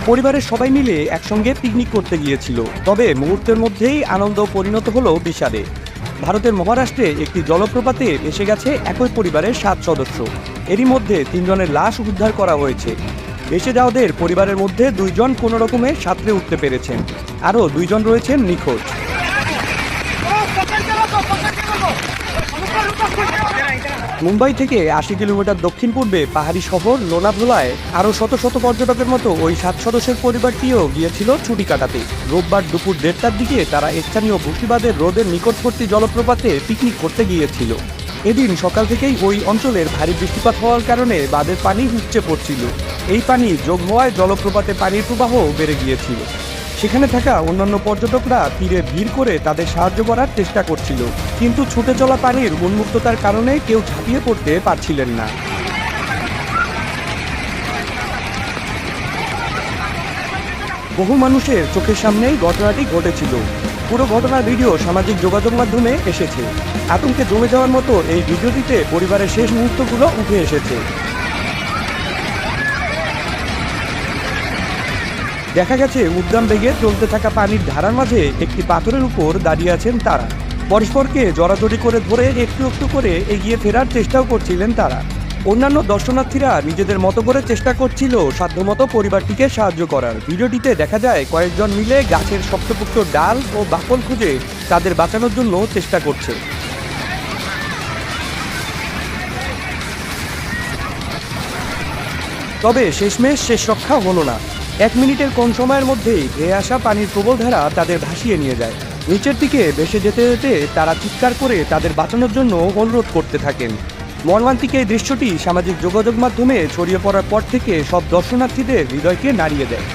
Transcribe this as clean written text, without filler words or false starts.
পরিবারের সবাই মিলে একসঙ্গে পিকনিক করতে গিয়েছিল, তবে মুহূর্তের মধ্যেই আনন্দ পরিণত হলো বিষাদে। ভারতের মহারাষ্ট্রে একটি জলপ্রপাতে ভেসে গেছে একই পরিবারের 7 সদস্য। এরই মধ্যে 3 জনের লাশ উদ্ধার করা হয়েছে। ভেসে যাওয়াদের পরিবারের মধ্যে 2 জন কোনো রকমে সাঁতরে উঠতে পেরেছেন, আরও 2 জন রয়েছেন নিখোঁজ। মুম্বাই থেকে 80 কিলোমিটার দক্ষিণ পূর্বে পাহাড়ি শহর লোনাভোলায় আরও শত শত পর্যটকের মতো ওই 7 সদস্যের পরিবারটিও গিয়েছিল ছুটি কাটাতে। রোববার দুপুর 1:30টার দিকে তারা স্থানীয় বসিবাদের রোদের নিকটবর্তী জলপ্রপাতে পিকনিক করতে গিয়েছিল। এদিন সকাল থেকেই ওই অঞ্চলের ভারী বৃষ্টিপাত হওয়ার কারণে বাঁধের পানি উপচে পড়ছিল। এই পানি যোগ হওয়ায় জলপ্রপাতে পানির প্রবাহ বেড়ে গিয়েছিল। সেখানে থাকা অন্যান্য পর্যটকরা তীরে ভিড় করে তাদের সাহায্য করার চেষ্টা করছিল, কিন্তু ছুটে চলা পানির উন্মুক্ততার কারণে কেউ ঝাঁপিয়ে পড়তে পারছিলেন না। বহু মানুষের চোখের সামনেই ঘটনাটি ঘটেছিল। পুরো ঘটনার ভিডিও সামাজিক যোগাযোগ মাধ্যমে এসেছে। আতঙ্কে জমে যাওয়ার মতো এই ভিডিওটিতে পরিবারের শেষ মুহূর্তগুলো উঠে এসেছে। দেখা গেছে উদ্দাম বেগে চলতে থাকা পানির ধারার মাঝে একটি পাথরের উপর দাঁড়িয়ে আছেন তারা। পরস্পরকে জড়াজড়ি করে ধরে একটু একটু করে এগিয়ে ফেরার চেষ্টাও করছিলেন তারা। অন্যান্য দর্শনার্থীরা নিজেদের মতো করে চেষ্টা করছিল সাধ্যমতো পরিবারটিকে সাহায্য করার। ভিডিওটিতে দেখা যায় কয়েকজন মিলে গাছের শক্তপোক্ত ডাল ও বাকল খুঁজে তাদের বাঁচানোর জন্য চেষ্টা করছে। তবে শেষমেশ শেষ রক্ষা হলো না। 1 মিনিটের কম সময়ের মধ্যেই ধেয়ে আসা পানির প্রবল ধারা তাদের ভাসিয়ে নিয়ে যায়। নিচের দিকে ভেসে যেতে যেতে তারা চিৎকার করে তাদের বাঁচানোর জন্য অনুরোধ করতে থাকেন। মর্মান্তিক এই দৃশ্যটি সামাজিক যোগাযোগ মাধ্যমে ছড়িয়ে পড়ার পর থেকে সব দর্শনার্থীদের হৃদয়কে নাড়িয়ে দেয়।